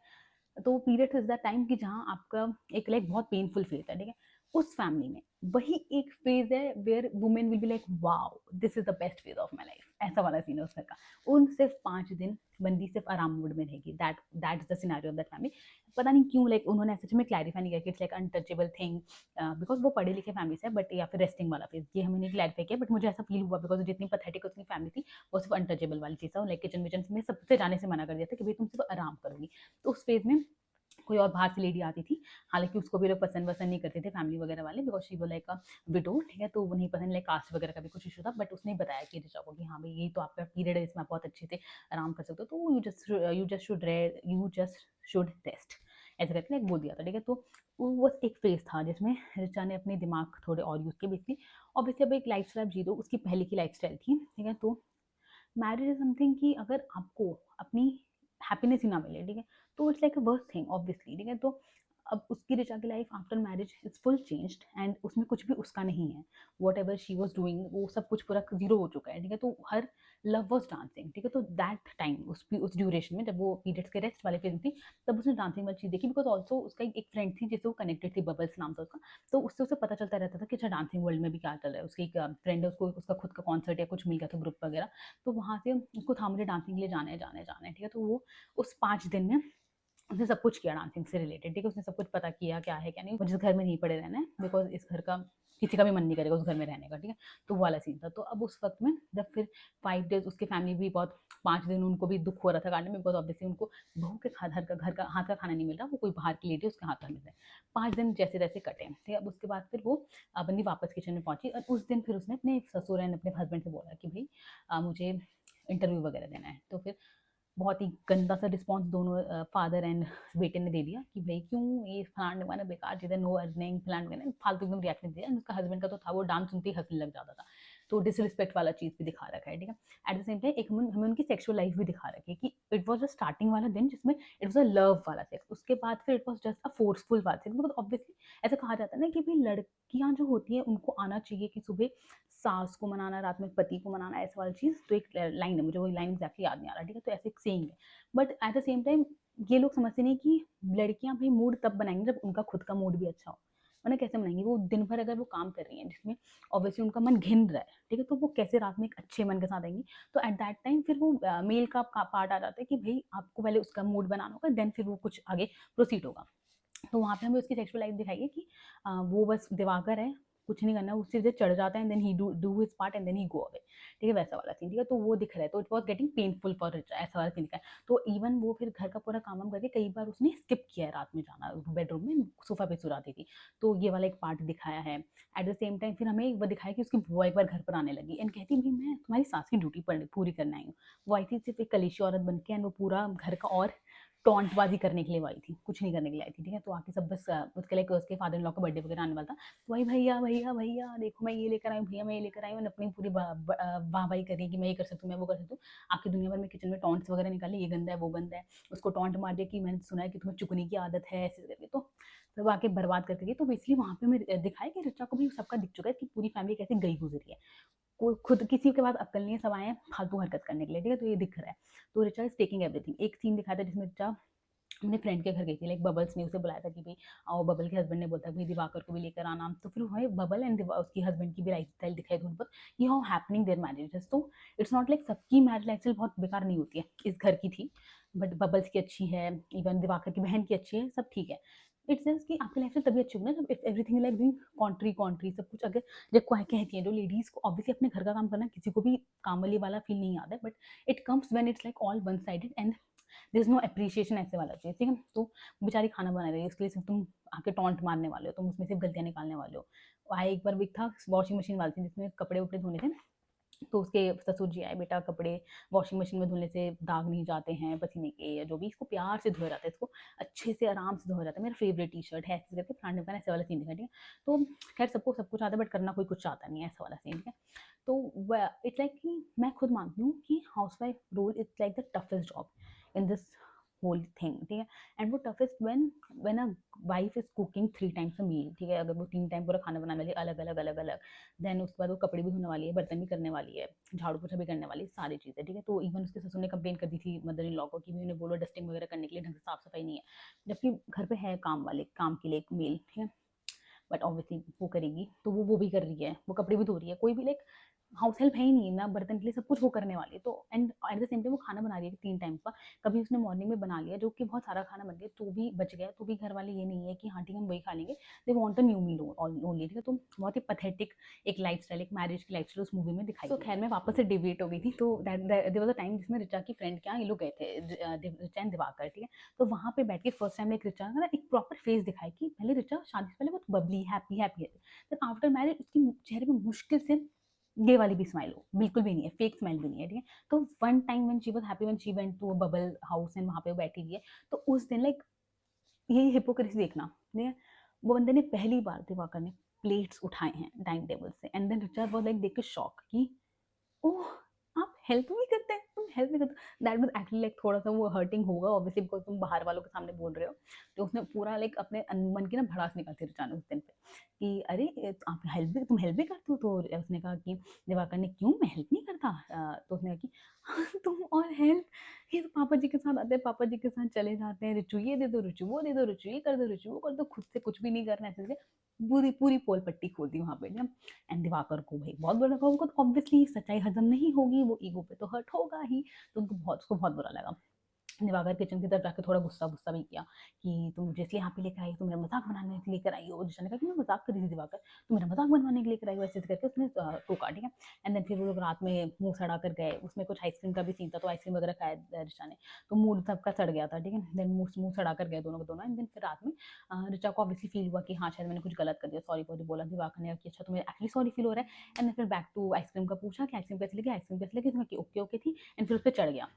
तो पीरियड्स इज़ द टाइम कि जहाँ आपका एक लाइक बहुत पेनफुल फेज़ है, ठीक है? उस फैमिली में वही एक फेज़ है where women will be like wow! This is the best phase of my life, ऐसा वाला सीन है उस घर का। उन सिर्फ़ 5 दिन बंदी सिर्फ़ आराम मूड में रहेगी, that's the scenario of that family. पता नहीं क्यों लाइक उन्होंने सच में क्लैरिफ़ाई नहीं किया कि it's like untouchable thing because वो पढ़े लिखे फैमिली से है बट या फिर रेस्टिंग वाला फेज़, ये हमें नहीं क्लैरिफ़ाई किया बट मुझे ऐसा फ़ील हुआ बिकॉज़ जितनी पैथेटिक उसकी फैमिली थी, वो सिर्फ़ अनटचेबल वाली चीज़ था, लाइक किचन-विचन में सबसे जाने से मना कर दिया था कि भई तुम सिर्फ़ आराम करोगी। तो उस फेज़ में कोई और बाहर से लेडी आती थी, हालाँकि उसको भी लोग पसंद-वसंद नहीं करते थे फैमिली वगैरह वाले because she was like a window, ठीक है? तो वो नहीं पसंद, लाइक कास्ट वगैरह का भी कुछ इश्यू था बट उसने बताया कि ऋचा को कि हाँ, भई ये तो आपका पीरियड है, इसमें आप बहुत अच्छे से आराम कर सकते हो, तो यू जस्ट शुड रेस्ट, ऐसे करके लाइक बोल दिया था, ठीक है? तो वो बस एक फेज़ था जिसमें ऋचा ने अपने दिमाग थोड़े और यूज़ किए बेसिकली। ऑब्वियसली अब एक लाइफ़स्टाइल आप जी रहे हो, उसकी पहले की लाइफ़स्टाइल थी, ठीक है? तो मैरिज इज़ समथिंग कि अगर आपको अपनी हैप्पीनेस ही ना मिले, ठीक है? तो it's like a worst thing obviously, ठीक है? तो अब उसकी ऋचा की life after marriage is full changed and उसमें कुछ भी उसका नहीं है। व्हाटएवर शी वाज़ डूइंग वो सब कुछ पूरा ज़ीरो हो चुका है, ठीक है? तो हर लव वाज़ डांसिंग, ठीक है? तो दैट टाइम उस ड्यूरेशन में जब वो पीरियड्स के रेस्ट वाले फेज़ में थी, तब उसने डांसिंग वाली चीज़ देखी बिकॉज़ ऑल्सो उसका एक फ्रेंड थी जिससे वो कनेक्टेड थी, बबल्स नाम था उसका। तो उससे उसे पता चलता रहता था कि अच्छा डांसिंग वर्ल्ड में भी क्या चल रहा है। उसकी एक फ्रेंड है, उसको उसका खुद का कॉन्सर्ट या कुछ मिल गया था ग्रुप वगैरह, तो वहाँ से उसको था मुझे डांसिंग के लिए जाना है, जाना है, जाना है, ठीक है? तो वो उस 5 दिन में उसने सब कुछ किया डांसिंग से रिलेटेड, ठीक है? उसने सब कुछ पता किया क्या है, क्या नहीं। मुझे इस घर में नहीं पड़े रहना है बिकॉज़ इस घर का किसी का भी मन नहीं करेगा उस घर में रहने का, ठीक है? तो वो वाला सीन था। तो अब उस वक़्त में जब फिर 5 डेज़ उसकी फैमिली भी बहुत 5 दिन उनको भी दुःख हो रहा था काटने में बिकॉज़ ऑब्वियसली उनको बहू के घर का हाथ का खाना नहीं मिल रहा, वो कोई बाहर की लेडी है उसके हाथ का मिल रहा है। 5 दिन जैसे-तैसे कटे, ठीक है? अब उसके बाद फिर वो बंदी वापस किचन में पहुँची और उस दिन फिर उसने अपने ससुर एंड अपने हस्बैंड से बोला कि भई मुझे इंटरव्यू वगैरह देना है। तो फिर बहुत ही गंदा सा रिस्पॉन्स दोनों फादर एंड बेटे ने दे दिया कि भाई क्यों ये फलाना-ढिमाना बेकार चीज़ है, नो अर्निंग फलाना-ढिमाना, फालतू एकदम रिएक्शन दिया। उसका हस्बैंड का तो था वो डांस सुनते ही हँसने लग जाता था। तो डिसरिस्पेक्ट वाला चीज़ भी दिखा रखा है, ठीक है? एट द सेम टाइम एक हमें हमें उनकी सेक्सुअल लाइफ भी दिखा रखी है कि इट वाज़ द स्टार्टिंग वाला दिन जिसमें इट वाज़ अ लव वाला सेक्स। उसके बाद फिर it was just a forceful वाला सेक्स बिकॉज़ ऑब्वियसली ऐसा कहा जाता है ना कि भई लड़कियाँ जो होती हैं उनको आना चाहिए कि सुबह सास को मनाना, रात में पति को मनाना, ऐसा वाली चीज़। तो एक लाइन है, मुझे वो लाइन एग्ज़ैक्टली याद नहीं आ रहा, ठीक है? तो ऐसे एक सेइंग है। But at the same time ये लोग समझते नहीं कि लड़कियां भाई मूड तब बनाएंगी जब उनका खुद का मूड भी अच्छा हो, वरना कैसे बनाएंगी? वो दिन भर अगर वो काम कर रही हैं जिसमें ऑब्वियसली उनका मन घिन रहा है, ठीक है? तो वो कैसे रात में एक अच्छे मन के साथ आएंगी? तो एट दैट टाइम फिर वो मेल का पार्ट आ जाता है कि भाई आपको पहले उसका मूड बनाना होगा, देन फिर वो कुछ आगे प्रोसीड होगा। तो वहाँ पे हमें उसकी सेक्सुअल लाइफ दिखाई है कि वो बस दिवाकर है, कुछ नहीं करना, वो सीधे चढ़ जाता है and then he do his part and then he go away, ठीक है? वैसा वाला सीन, ठीक है? तो वो दिख रहा है, तो it was getting painful for Richa, ऐसा वाला सीन दिखा है। तो इवन वो फिर घर का पूरा काम-वाम करके कई बार उसने स्किप किया है रात में जाना बेडरूम में, सोफ़ा पे सो जाती थी। तो ये वाला एक पार्ट दिखाया है। एट द सेम टाइम फिर हमें वो दिखाया कि उसकी बुआ एक बार घर पर आने लगी एंड कहती भई मैं तुम्हारी सास की ड्यूटी पूरी करने आई हूँ। वो आई थी सिर्फ़ एक कलेशी औरत बन के एंड वो पूरा घर का और टॉन्टबाज़ी करने के लिए वो आई थी, कुछ नहीं करने के लिए आई थी, ठीक है? तो आके सब बस उसके लाइक उसके फादर इन लॉ का बर्थडे वगैरह आने वाला था, तो वही भैया, भैया, भैया देखो मैं ये लेकर आई हूँ, भैया मैं ये लेकर आई हूँ, अपनी पूरी वाहवाही कर रही है कि मैं ये कर सकती हूँ, मैं वो कर सकती हूँ। आके दुनिया भर में किचन में टॉन्ट्स वगैरह निकाले, ये गंदा है, वो गंदा है। उसको टॉन्ट मार दिया कि मैंने सुना है कि तुम्हें चुगली की आदत है, ऐसे करके। तो फिर वो आके बर्बाद करके गई। तो बेसिकली वहाँ पे हमें दिखाया कि ऋचा को भी सबका दिख चुका है कि पूरी फैमिली कैसे गई गुज़री है। कोई खुद किसी के पास अक्ल नहीं है, सब आए हैं फालतू हरकत करने के लिए, ठीक है? तो ये दिख रहा है। तो ऋचा इज़ टेकिंग एवरीथिंग। एक सीन दिखाया था जिसमें ऋचा अपने फ्रेंड के घर गई थी, लाइक बबल्स ने उसे बुलाया था कि भाई आओ, बबल के हस्बैंड ने बोला था भाई दिवाकर को भी लेकर आना। तो फिर वही बबल एंड उसकी हस्बैंड की भी लाइफ स्टाइल दिखाई थोड़ी बहुत कि हाउ हैपनिंग देयर मैरिजेस। तो इट्स नॉट लाइक सबकी मैरिज लाइफ स्टाइल बहुत बेकार नहीं होती है, इस घर की थी बट बबल्स की अच्छी है, इवन दिवाकर की बहन की अच्छी है, सब ठीक है। इट्स जस्ट कि आपकी लाइफ स्टाइल तभी अच्छी होगी ना जब इफ एवरीथिंग लाइक डूइंग कॉन्ट्री कॉन्ट्री सब कुछ। अगर जब कोई कहती है जो लेडीज को ऑब्वियसली अपने घर का काम करना किसी को भी काम वाली वाला फील नहीं आता है, but it comes when it's like all one sided and there is no appreciation, ऐसे वाला चीज़, ठीक है? तो बेचारी खाना बना रही है, इसके लिए सिर्फ तुम आके टॉन्ट मारने वाले हो, तुम उसमें सिर्फ गलतियाँ निकालने वाले हो। एक बार वीक था, वॉशिंग मशीन वाली थी जिसमें कपड़े वपड़े धोने थे, तो उसके ससुर जी आए, बेटा कपड़े वॉशिंग मशीन में धुलने से दाग नहीं जाते हैं पसीने के या जो भी, इसको प्यार से धोया जाता है, इसको अच्छे से आराम से धोया जाता है, मेरा फेवरेट टी शर्ट है, ऐसे करके फ्रंट में ऐसे वाला सीन दिखा, ठीक है। तो खैर सबको सब कुछ आता है बट करना कोई कुछ चाहता नहीं है, ऐसा वाला सीन, ठीक है। तो इट्स लाइक कि मैं खुद मानती हूँ कि housewife role it's like the toughest job in this whole thing, ठीक है। एंड वो toughest when a wife is cooking 3 times a meal, ठीक है। अगर वो 3 टाइम पूरा खाना बनाने वाली है, अलग अलग अलग अलग, देन उसके बाद वो कपड़े भी धोने वाली है, बर्तन भी करने वाली है, झाड़ू पोछा भी करने वाली है, सारी चीज़ें, ठीक है। तो इवन उसके ससुर ने कंप्लेन कर दी थी मदर इन लॉ को कि भी उन्हें बोलो डस्टिंग वगैरह करने के लिए, ढंग से साफ सफाई नहीं है, जबकि घर पे है काम वाले, काम के लिए एक मेल, ठीक है। बट ऑब्वियसली वो करेगी, तो वो भी कर रही है, वो कपड़े भी धो रही है, कोई भी लाइक हाउस हेल्प है ही नहीं ना, बर्तन के लिए सब कुछ वो करने वाली है। तो and at the same time वो खाना बना रही है 3 टाइम का, कभी उसने मॉर्निंग में बना लिया जो कि बहुत सारा खाना बन गया तो भी बच गया, तो भी घर वाले ये नहीं है कि हाँ ठीक है हम वही खा लेंगे, they want a new meal only, ठीक है। तो बहुत ही पैथेटिक एक लाइफस्टाइल, एक मैरिज की लाइफस्टाइल उस मूवी में दिखाई। तो खैर मैं वापस से डिबेट हो गई थी, तो देयर वाज अ टाइम जिसमें रिचा की फ्रेंड के यहाँ ये लोग गए थे, रिचा एंड दिवाकर, ठीक है। तो वहाँ पे बैठ के फर्स्ट टाइम एक रिचा का ना एक प्रॉपर फेस दिखाई कि पहले रिचा शादी से पहले बहुत बबली हैप्पी हैप्पी है, देन आफ्टर मैरिज उसकी चेहरे पे मुश्किल से ये वाली भी स्माइल हो, बिल्कुल भी नहीं है, फेक स्माइल भी नहीं है, ठीक है। तो one time when she was happy when she went to a bubble house and वहाँ पे वो बैठी हुई है, तो उस दिन लाइक यही हिपोक्रेसी देखना, ठीक है। वो बंदे ने पहली बार दिवाकर ने प्लेट्स उठाए हैं डाइनिंग टेबल से, and then Richard was like देख के शॉक कि ओह! आप हेल्प भी करते हैं? तुम हेल्प भी करते हो? दैट वाज़ एक्चुअली लाइक थोड़ा-सा वो हर्टिंग होगा ऑब्वियसली बिकॉज़ तुम बाहर वालों के सामने बोल रहे हो। तो उसने पूरा लाइक अपने मन की ना भड़ास निकाली थी रिचा ने उस दिन पे कि अरे आप तुम हेल्प भी करते हो? तो उसने कहा कि दिवाकर ने क्यों मैं हेल्प नहीं करता? तो उसने कहा कि हाँ, तुम और हेल्प ये तो पापा जी के साथ आते हैं, पापा जी के साथ चले जाते हैं, रिचू ये दे दो, रिचू वो दे दो, रिचू ये कर दो, रिचू वो कर दो, खुद से कुछ भी नहीं करना है ऐसे करके पूरी पूरी पोल पट्टी खोल दी वहाँ पे ना। एंड दिवाकर को भाई बहुत बुरा लगा, उनको तो ऑब्वियसली सच्चाई हजम नहीं होगी, वो ईगो पे तो हर्ट होगा ही, तो उसको बहुत बुरा लगा। दिवाकर किचन की तरफ जाके थोड़ा गुस्सा भी किया कि तुम मुझे इसलिए यहाँ पे लेकर आई, तुम मेरा मजाक बनाने के लिए लेकर आई हो। जिशा ने कहा कि मैं मजाक कर रही थी दिवाकर, तुम मेरा मजाक बनवाने के लिए लेकर आई हो, ऐसे करके उसने टोका, ठीक है। एंड देन फिर वो लोग रात में मुंह सड़ा कर गए, उसमें कुछ आइसक्रीम का भी सीन था, तो आइसक्रीम वगैरह खाया रिचा ने, तो मूड सबका सड़ गया था, ठीक है। देन मुंह सड़ा कर गए दोनों के दोनों। एंड देन फिर रात में रिचा को ऑब्वियसली फील हुआ कि हाँ शायद मैंने कुछ गलत कर दिया, सॉरी सॉरी बोला दिवाकर ने कि अच्छा तुम्हें एक्चुअली सॉरी फील हो रहा है। एंड देन फिर बैक टू आइसक्रीम का पूछा कि आइसक्रीम कैसे लगी, आइसक्रीम कैसे लगी, तो ओके ओके थी, एंड फिर उस पर चढ़ गया,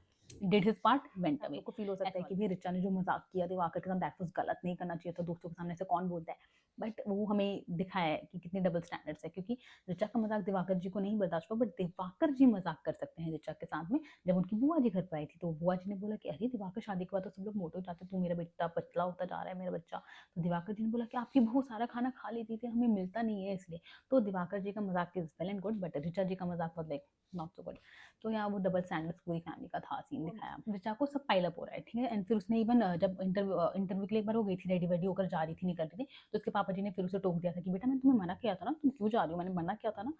did his part went away. को फील हो सकता है कि भाई रिचा ने जो मजाक किया दिवाकर के साथ दैट वाज गलत, नहीं करना चाहिए था, दोस्तों के सामने से कौन बोलता है। बट वो हमें दिखाया है कि कितनी डबल स्टैंडर्ड्स है, क्योंकि रिचा का मजाक दिवाकर जी को नहीं बर्दाश्त हुआ, बट दिवाकर जी मजाक कर सकते हैं रिचा के साथ में। जब उनकी बुआ जी घर पर आई थी तो बुआ जी ने बोला कि अरे दिवाकर शादी के बाद तो सब लोग मोटे हो जाते, तू मेरा बेटा पतला होता जा रहा है मेरा बच्चा। तो दिवाकर जी ने बोला कि आपकी बहू सारा खाना खा लेती थी, हमें मिलता नहीं है इसलिए। तो दिवाकर जी का मजाक is well and good, but Richa ji का मजाक was like not so good. तो यहाँ वो डबल स्टैंडर्ड्स पूरी फैमिली का था सीन दिखाया। रिचा को सब पाइल अप हो रहा है, ठीक है। एंड फिर उसने इवन जब इंटरव्यू के लिए एक बार वो गई थी रेडी वेडी होकर जा रही थी, निकल रही थी, तो उसके पापा जी ने फिर उसे टोक दिया था कि बेटा मैंने तुम्हें मना किया था ना, तुम क्यों जा रही हो, मैंने मना किया था ना,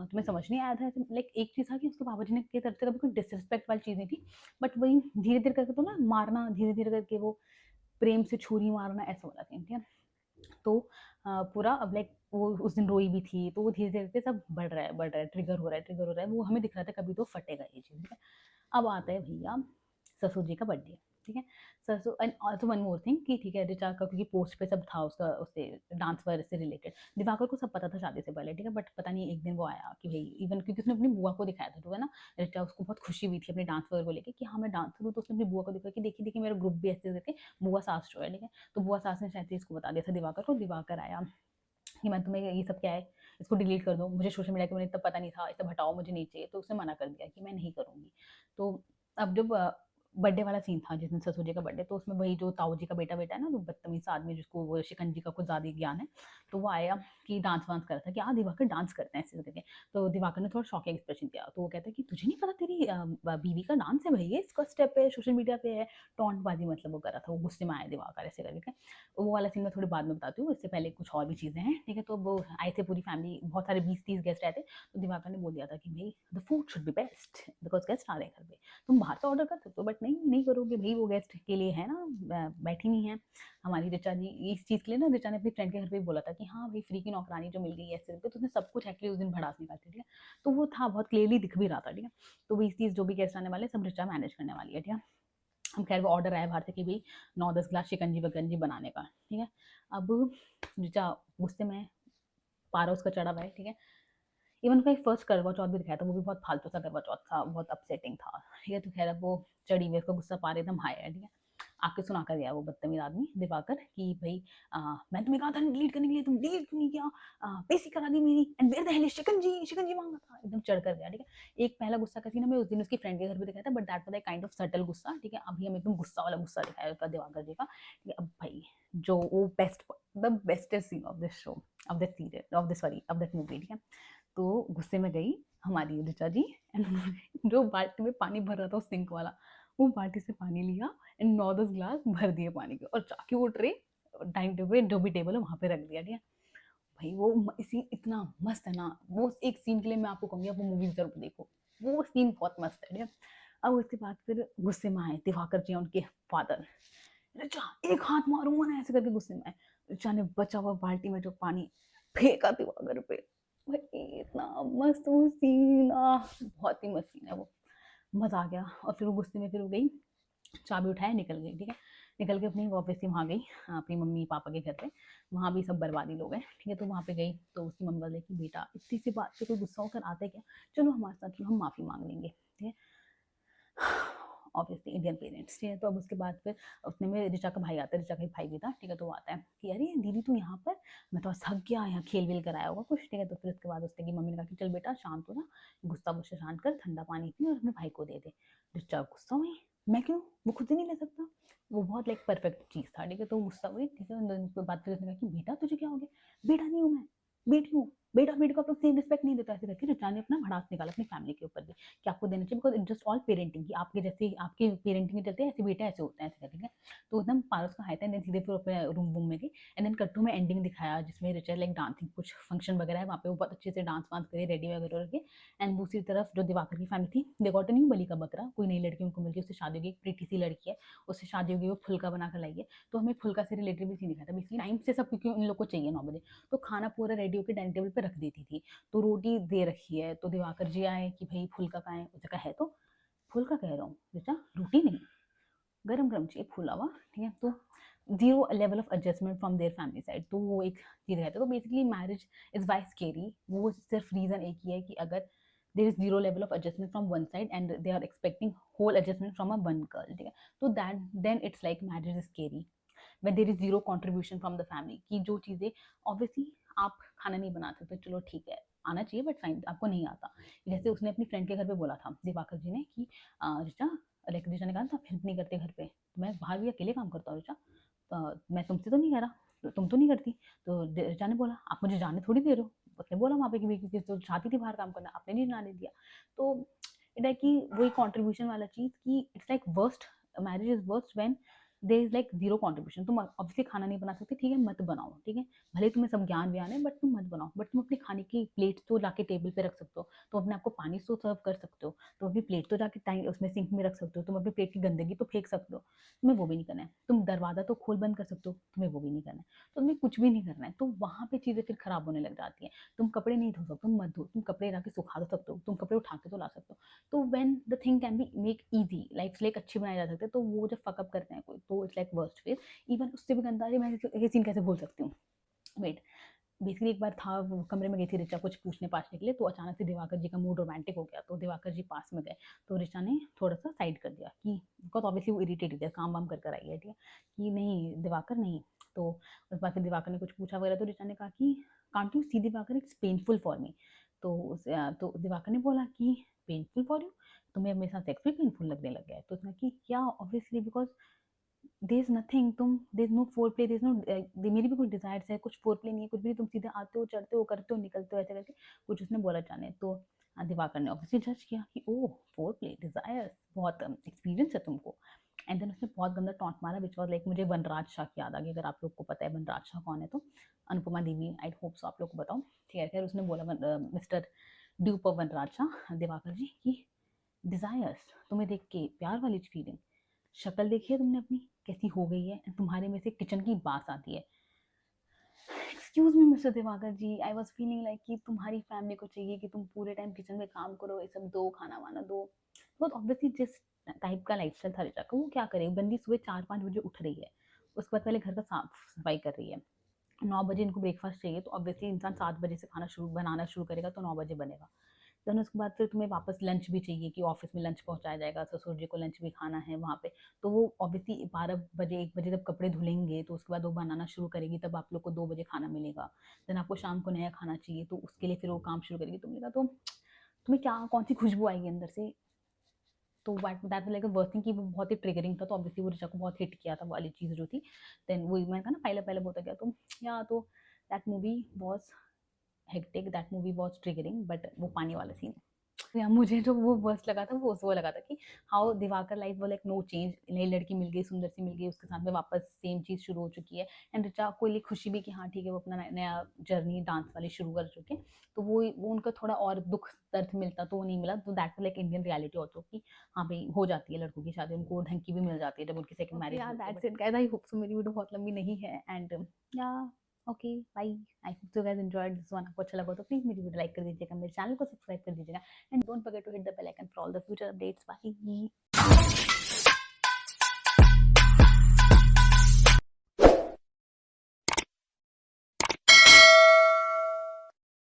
तुम्हें समझ नहीं आया था। लाइक एक चीज़ था कि उसके पापा जी ने की तरफ से कभी कोई डिसरिस्पेक्ट वाली चीज़ नहीं थी, बट वही धीरे धीरे करके तो ना मारना, धीरे धीरे करके वो प्रेम से छुरी मारना, ऐसा वाला सीन, ठीक है। तो पूरा अब लाइक वो उस दिन रोई भी थी, तो वो धीरे-धीरे करके सब बढ़ रहा है, ट्रिगर हो रहा है, वो हमें दिख रहा था कभी तो फटेगा ये चीज़, ठीक है। अब आता है भैया ससुर जी का बर्थडे, ठीक है। ससुर and also one more thing कि ठीक है रिचा का क्योंकि पोस्ट पे सब था उसका उससे डांस वगैरह से रिलेटेड, दिवाकर को सब पता था शादी से पहले, ठीक है। बट पता नहीं एक दिन वो आया कि भाई इवन क्योंकि उसने अपनी बुआ को दिखाया था, जो है ना रिचा, उसको बहुत खुशी हुई थी अपने डांस वगैरह को लेके कि हाँ मैं डांसर हूँ, तो उसने अपनी बुआ को दिखाया कि देखिए देखिए मेरा ग्रुप भी ऐसे करके बुआ सास जो है, ठीक है। तो बुआ सास ने शायद से इसको बता दिया था दिवाकर को, दिवाकर आया कि मैं तुम्हें ये सब क्या है, इसको डिलीट कर दो, मुझे सोशल मीडिया के बारे में इतना पता नहीं था, इतना हटाओ, मुझे नहीं चाहिए। तो उसने मना कर दिया कि मैं नहीं करूँगी। तो अब जब बर्थडे वाला सीन था जिस दिन ससुर जी का बर्थडे, तो उसमें वही जो ताऊ जी का बेटा है ना, जो बदतमीज सा आदमी जिसको वो शिकंजी का कुछ ज़्यादा ही ज्ञान है, तो वो आया कि डांस वांस कर रहा था कि हाँ दिवाकर डांस करते हैं ऐसे करके। तो दिवाकर ने थोड़ा शॉकिंग एक्सप्रेशन दिया, तो वो कहता है कि तुझे नहीं पता तेरी बीवी का डांस है भाई, ये इसका स्टेप है, सोशल मीडिया पे है, टॉन्ट बाजी मतलब वो कर रहा था, वो गुस्से में आया दिवाकर ऐसे करके। वो वाला सीन मैं थोड़ी बाद में बताती हूँ, इससे पहले कुछ और भी चीज़ें हैं, ठीक है। तो वो आए थे पूरी फैमिली, बहुत सारे 20-30 गेस्ट आए थे, तो दिवाकर ने बोल दिया था कि भाई the food should be best because guest आ रहे हैं घर पे, तुम बाहर का ऑर्डर कर सकते हो बट नहीं करोगे भाई, वो गेस्ट के लिए है ना, बैठी नहीं है हमारी रिचा जी। इस चीज़ के लिए ना रिचा ने अपनी फ्रेंड के घर पे बोला था कि हाँ भाई फ्री की नौकरानी जो मिल गई है ऐसे करके, तो उसने सब कुछ एक्चुअली उस दिन भड़ास निकाली थी, ठीक है। तो वो था बहुत क्लियरली दिख भी रहा था, ठीक है। तो 20-30 जो भी गेस्ट आने वाले सब रिचा मैनेज करने वाली है, ठीक है। अब खैर वो ऑर्डर आया बाहर से कि भाई 9-10 ग्लास शिकंजी वकंजी बनाने का, ठीक है। अब रिचा गुस्से में पारा उसका चढ़ा हुआ है, ठीक है। इवन उनका एक फर्स्ट करवा चौथ भी दिखाया था, वो भी बहुत फालतू सा करवा चौथ था, बहुत अपसेटिंग था, ठीक है। तो खैर अब वो चढ़ी हुई, उसको गुस्सा पा रहे एकदम हाई है, ठीक है। आके सुना कर गया वो बदतमीज आदमी दिवाकर कि भाई मैंने तुम्हें कहा था डिलीट करने के लिए, तुम डिलीट क्यों नहीं किया, पेशी करा दी मेरी, and where the hell is shikanji, शिकंजी मांगा था, एकदम चढ़ कर गया, ठीक है। एक पहला गुस्सा का सीन हमें उस दिन उसकी फ्रेंड के घर पे दिखाया था, but that was kind of subtle गुस्सा, ठीक है। अभी हम एकदम गुस्सा वाला गुस्सा दिखाया उसका दिवाकर जी का, ठीक है। अब भाई जो वो the bestest scene of this show, of this serial, of this sorry of this movie, ठीक है। तो गुस्से में गई हमारी ऋचा जी एंड जो बाल्टी में पानी भर रहा था उस सिंक वाला, वो बाल्टी से पानी लिया एंड 9-10 ग्लास भर दिए पानी के, और जाके वो ट्रे डाइनिंग टेबल जो भी टेबल है वहां पे रख दिया, ठीक है। भाई वो सीन इतना मस्त है ना, वो एक सीन के लिए मैं आपको कहूंगी आप वो मूवी जरूर देखो, वो सीन बहुत मस्त है, ठीक है। अब उसके बाद फिर गुस्से में आए दिवाकर जी उनके फादर, ऋचा एक हाथ मारूंगा ना, ऐसे करके गुस्से में आए। ऋचा ने बचा हुआ बाल्टी में जो पानी फेंका दिवाकर पे, भाई इतना मस्त वो सीन, बहुत ही मस्त सीन है वो, मजा आ गया। और फिर वो गुस्से में फिर वो गई, चाबी उठाया निकल गई, ठीक है। निकल के अपनी ऑफिस से वहाँ गई, अपनी मम्मी पापा के घर पे, वहाँ भी सब बर्बादी लोग हैं, ठीक है। तो वहाँ पे गई तो उसकी मम्मी बोले कि बेटा इतनी सी बात पे कोई गुस्सा होकर आता है क्या, चलो हमारे साथ चलो, हम माफ़ी मांग लेंगे, ठीक है। ऑब्वियसली इंडियन पेरेंट्स, ठीक है। तो अब उसके बाद फिर उसने में ऋचा का भाई आता है, ऋचा का भाई भी था, ठीक है। तो वो आता है कि अरे दीदी तू यहाँ पर, मैं तो थक गया, यहाँ खेल वेल कराया होगा कुछ, ठीक है। तो फिर उसके बाद उसने की मम्मी ने कहा कि चल बेटा शांत हो ना, गुस्सा गुस्सा शांत कर, ठंडा पानी पी और अपने भाई को दे दे। ऋचा गुस्सा हुई, मैं क्यों, वो खुद ही नहीं ले सकता, वो बहुत लाइक परफेक्ट चीज़ था, ठीक है। तो गुस्सा हुई, ठीक है। उसके बाद फिर उसने कहा कि बेटा तुझे क्या हो गया, बेटा नहीं हूँ मैं, बेटी हूँ, बेटा और बेटी को आप लोग सेम रिस्पेक्ट नहीं देता, ऐसे करके ऋचा ने अपना भड़ास निकाला अपनी फैमिली के ऊपर भी कि आपको देना चाहिए, because it just all parenting, कि आपके जैसे आपके पेरेंटिंग चलते हैं ऐसे बेटे ऐसे होते हैं, ऐसे ठीक है। तो एकदम पारस का हाई था, सीधे फिर अपने रूम वूम में गई, एंड देन कट्टू में एंडिंग दिखाया जिसमें रिचा लाइक डांसिंग, कुछ फंक्शन वगैरह है वहाँ पे वो बहुत अच्छे से डांस वांस करे, रेडी वगैरह करके। एंड दूसरी तरफ जो दिवाकर की फैमिली थी, दे गॉट अ न्यू बलि का बकरा, कोई नई लड़की उनको मिल गई, उससे शादी हो गई, एक प्रीटी सी लड़की है, उससे शादी हो गई, वो फुल्का बना कर लाई है। तो हमें फुल्का से रिलेटेड भी सीन दिखाया था, बेसिकली टाइम से सब, क्योंकि उन लोग को चाहिए 9 बजे, तो खाना पूरा रेडी होकर डाइनिंग टेबल पर रख देती थी। तो रोटी दे रखी है, तो दिवाकर जी आए कि भाई फुल्का कहाँ है, उसने कहा है तो, फुल्का कह रहा हूँ बेटा, रोटी नहीं, गरम गरम चाहिए फुला हुआ, ठीक है। तो zero level of adjustment from their family side, तो वो एक चीज़ रहता है। तो basically marriage is why scary, वो सिर्फ रीज़न एक ही है कि अगर there is zero level of adjustment from one side and they are expecting whole adjustment from a one girl, ठीक है। तो that then it's like marriage is scary when there is zero contribution from the family, कि जो चीज़ें obviously आप खाना नहीं बना सकते, चलो ठीक है आना चाहिए, बट फाइन आपको नहीं आता। जैसे उसने अपनी फ्रेंड के घर पे बोला था दिवाकर जी ने कि ऋचा, लाइक ऋचा ने कहा था हेल्प नहीं करते घर पे, तो मैं बाहर भी अकेले काम करता हूँ ऋचा, तो मैं तुमसे तो नहीं कह रहा, तो तुम तो नहीं करती। तो ऋचा ने बोला आप मुझे जाने थोड़ी दे रहे हो, उसने बोला वहाँ पे कि तो चाहती थी बाहर काम करना, आपने नहीं जाने दिया। तो इट है कि वही कॉन्ट्रीब्यूशन वाला चीज़ कि it's like worst, marriage is worst when there is like zero contribution. तुम ऑब्वियसली खाना नहीं बना सकते, ठीक है मत बनाओ, ठीक है। भले तुम्हें सब ज्ञान व्यान है बट तुम मत बनाओ, बट तुम अपनी खाने की प्लेट तो जाके टेबल पे रख सकते हो, तुम अपने आपको पानी तो सर्व कर सकते हो, तुम अपनी प्लेट तो जाके टाइम उसमें सिंक में रख सकते हो, तुम अपनी प्लेट की गंदगी तो फेंक सकते हो, तुम्हें वो भी नहीं करना है। तुम दरवाजा तो खोल बंद कर सकते हो, तुम्हें वो भी नहीं करना है। तो तुम्हें कुछ भी नहीं करना है, तो वहाँ पे चीज़ें फिर खराब होने लग जाती हैं। तुम कपड़े नहीं धो सकते, तुम मत धो, तुम कपड़े जाके सुखा दो सकते हो, तुम कपड़े उठा के तो ला सकते हो। तो when the thing can be make easy, life like अच्छी बनाई जा सकती है, तो वो जब फकअप करते हैं कोई, तो it's like worst phase. Even उससे भी गंदा है, मैं ये सीन कैसे भूल सकती हूँ, वेट। बेसिकली एक बार था, वो कमरे में गई थी ऋचा कुछ पूछने पाछने के लिए, तो अचानक से दिवाकर जी का मूड रोमांटिक हो गया, तो दिवाकर जी पास में गए, तो ऋचा ने थोड़ा सा साइड कर दिया कि बिकॉज ऑब्वियसली वो इरिटेटेड है, काम वाम कर आई है, ठीक है, कि नहीं दिवाकर नहीं। तो उस बाद फिर दिवाकर ने कुछ पूछा वगैरह, तो ऋचा ने कहा कि can't you see Diwakar, it's painful for me. तो तो दिवाकर ने बोला कि पेनफुल फॉर यू, तुम्हें मेरे साथ सेक्स भी पेनफुल लगने लग गया है। तो उसने कि क्या, obviously because there is nothing, तुम there is no foreplay, there is no, मेरी भी कोई डिजायर्स है, कुछ फोर प्ले नहीं है, कुछ भी नहीं, तुम सीधे आते हो चढ़ते हो करते हो निकलते हो ऐसे करके कुछ उसने बोला जाने। तो दिवाकर ने ऑब्वियसली जज किया कि ओह फोर प्ले डिजायर्स, बहुत एक्सपीरियंस है तुमको। एंड देन उसने बहुत गंदा टॉन्ट मारा विच वॉज लाइक, मुझे वनराज शाह की याद आ गई, अगर आप लोग को पता है वनराज शाह कौन है तो, अनुपमा देवी, आई होप सो आप लोग को बताओ, ठीक है। खैर उसने बोला मिस्टर ड्यूप ऑफ वनराज शाह दिवाकर जी की डिजायर्स, तुम्हें देख के प्यार वाली फीलिंग, शक्ल देखी है तुमने अपनी कैसी हो गई है, तुम्हारे में से किचन की बात आती है। Excuse me mister Diwakar ji, I was feeling like कि तुम्हारी फैमिली को चाहिए कि तुम पूरे टाइम किचन में काम करो, ये सब दो खाना वाना दो। बहुत ऑब्वियसली जिस टाइप का लाइफ स्टाइल था ऋचा का, वो क्या करे, बंदी सुबह 4-5 बजे उठ रही है, उसके बाद पहले घर का साफ सफाई कर रही है, 9 बजे इनको ब्रेकफास्ट चाहिए, तो ऑब्वियसली इंसान 7 बजे से खाना शुरू बनाना शुरू करेगा, तो 9 बजे बनेगा। देन उसके बाद फिर तुम्हें वापस लंच भी चाहिए कि ऑफिस में लंच पहुंचाया जाएगा, ससुर जी को लंच भी खाना है वहाँ पे। तो वो ऑब्वियसली 12 बजे 1 बजे जब कपड़े धुलेंगे तो उसके बाद वो बनाना शुरू करेगी, तब आप लोग को 2 बजे खाना मिलेगा। देन आपको शाम को नया खाना चाहिए, तो उसके लिए फिर वो काम शुरू करेगी। तो मैंने कहा तो तुम्हें क्या कौन सी खुशबू आएगी अंदर से। तो दैट लाइक वर्स्ट थिंग कि वो बहुत ही ट्रिगरिंग था, तो ऑब्वियसली वो ऋचा को बहुत हिट किया था वो वाली चीज़ जो थी। देन वही मैंने कहा ना पहले पहले बोलता गया, तो या तो that movie was hectic, that movie was triggering, but वो पानी वाला सीन, या मुझे जो वो वर्स्ट लगा था वो लगा था कि हाउ दिवाकर लाइफ वो लाइक नो चेंज, नई लड़की मिल गई, सुंदर सी मिल गई, उसके साथ में वापस सेम चीज़ शुरू हो चुकी है। एंड ऋचा को लिए खुशी भी कि हाँ ठीक है वो अपना नया जर्नी डांस वाली शुरू कर चुके हैं। तो वो उनका थोड़ा और दुख दर्द मिलता तो वो नहीं मिला। तो that like Indian reality also कि हाँ भाई हो जाती है लड़कों की शादी, उनको ढंग की भी मिल जाती है जब उनकी सेकंड मैरिज। यार that's it guys, I hope so मेरी वीडियो बहुत लंबी नहीं है। And yeah okay bye, I hope you guys enjoyed this one. आपको अच्छा लगा तो प्लीज मेरी वीडियो लाइक कर दीजिएगा, मेरे चैनल को सब्सक्राइब कर दीजिएगा, and don't forget to hit the bell icon for all the future updates. Bye.